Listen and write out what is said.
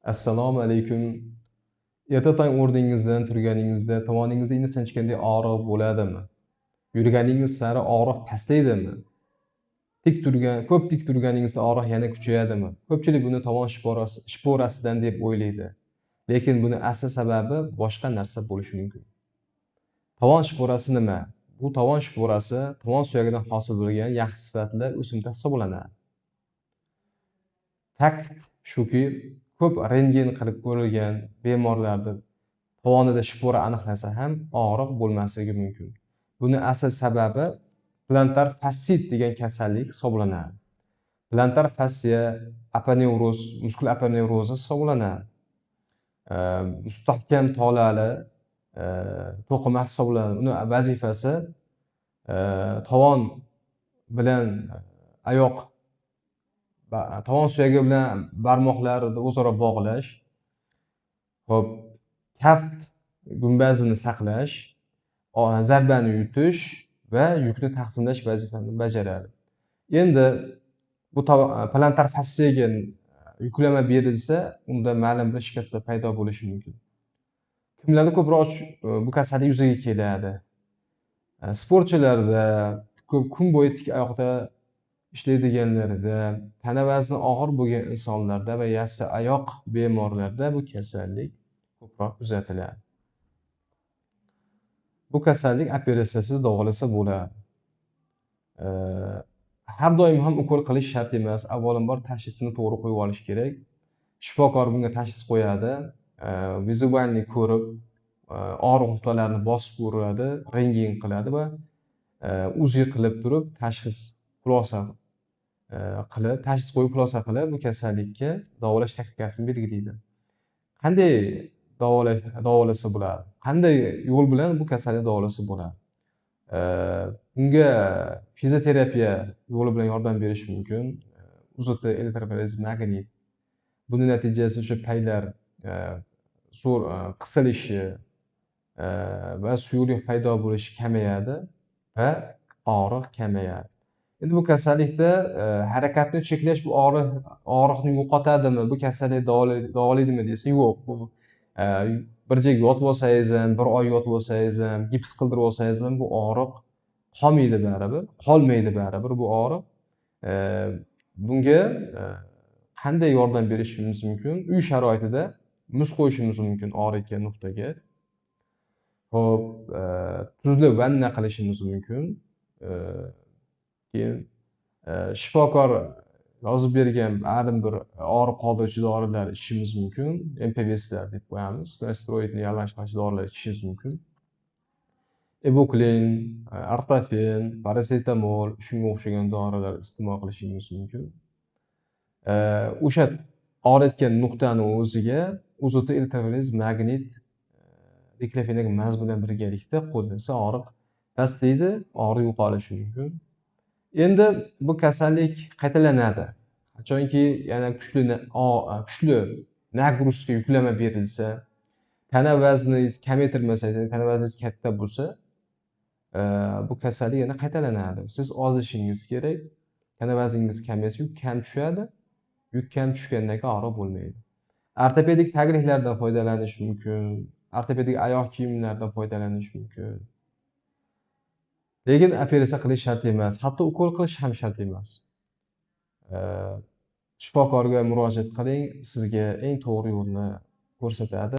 Assalomu alaykum. Erta tong o'rningizdan turganingizda tomoningizda endi sinchgandek og'riq bo'ladimi? Yurganingiz sari og'riq pastaydimi? Ko'p tik turganingizda og'riq yana kuchayadimi? Ko'pchilik buni tovon shporasidan deb o'ylaydi. Lekin buni asl sababi boshqa narsa bo'lishi mumkin. Tovon shporasi nima? Bu tovon shporasi tovon suyagidan hosil bo'lgan yaxshi sifatli o'simta hisoblanadi. Fakt shuki, ko'p rentgen qilib ko'rilgan bemorlarda tovonida shpora aniqlansa ham og'riq bo'lmasligi mumkin. Buni asl sababi plantar fassit degan kasallik hisoblanadi. Plantar fassia aponevroz, muskul aponevrozi hisoblanadi. Mustahkam tolali to'qima hisoblanadi. Uni vazifasi tovon bilan oyoq tovon suyagi bilan barmoqlarni o'zaro bog'lash, kaft gumbazini saqlash, zarbani yutish va yukni taqsimlash vazifasini bajaradi. Endi bu plantar fassiyaga yuklama berilsa, unda ma'lum bir shikastlar paydo bo'lishi mumkin. Kimlarda ko'proq bu kasallik yuzaga keladi? Sportchilarda, kun bo'yi tik oyoqda ishlaydiganlarda, tana vazni og'ir bo'lgan insonlarda va yassi oyoq bemorlarda bu kasallik ko'proq kuzatiladi. Bu kasallik operatsiyasiz davolasa bo'ladi. Har doim ham ukol qilish shart emas. Avvalambor tashxisni to'g'ri qo'yib olish kerak. Shifokor bunga tashxis qo'yadi, vizualni ko'rib, og'riq nuqtalarini bosib ko'radi, rentgen qiladi va UZI qilib turib tashxis qo'yib xulosa qilib bu kasallikka davolash taktikasini belgilaydi. Qanday davolasa bo'ladi? Qanday yo'l bilan bu kasallikni davolasa bo'ladi? Bunga fizioterapiya yo'li bilan yordam berish mumkin. UZT, elektroforez, magnit. Buni natijasi o'sha paylar zo'r qisilishi va suyuqlik paydo bo'lishi kamayadi va og'riq kamayadi. Endi bu kasallikda harakatni cheklash bu og'riqni yo'qotadimi? Bu kasallik davolaydimi desa, yo'q. Bu bir joyga yotib olsangiz ham, bir oy yotib olsangiz ham, gips qildirib olsangiz ham bu og'riq qolmaydi baribir bu og'riq. Bunga qanday yordam berishimiz mumkin? Uy sharoitida muz qo'yishimiz mumkin og'riyotgan nuqtaga. Tuzli vanna qilishimiz mumkin. Keyin shifokor yozib bergan ma'lum bir og'riq qoldiruvchi dorilar ichishimiz mumkin. MPVSlar deb qo'yamiz. Steroidni yalang'och dorilar ichishingiz mumkin. Ibuklin, artafen, parasetamol, shunga o'xshagan dorilar iste'mol qilishingiz mumkin. O'sha og'riyotgan nuqtani o'ziga UZT, elektroforez, magnit, diklofenak maz bilan birgalikda qo'llansa og'riq pastlaydi, og'riq yo'qolishi mumkin. Endi bu kasallik qaytalanadi. Qachonki yana kuchli nagruzka yuklama berilsa, tana vazningiz kamaytirmasangiz, tana vazningiz katta bo'lsa, bu kasallik yana qaytalanadi. Siz ozishingiz kerak. Tana vazningiz kamaysa, yuk kam tushadi. Yuk kam tushgandan keyin og'riq bo'lmaydi. Ortopedik tagliklardan foydalanish mumkin. Ortopedik oyoq kiyimlardan foydalanish mumkin. Lekin operatsiya qilish shart emas, hatto ukol qilish ham shart emas. Shifokorga murojaat qiling, sizga eng to'g'ri yo'lni ko'rsatadi.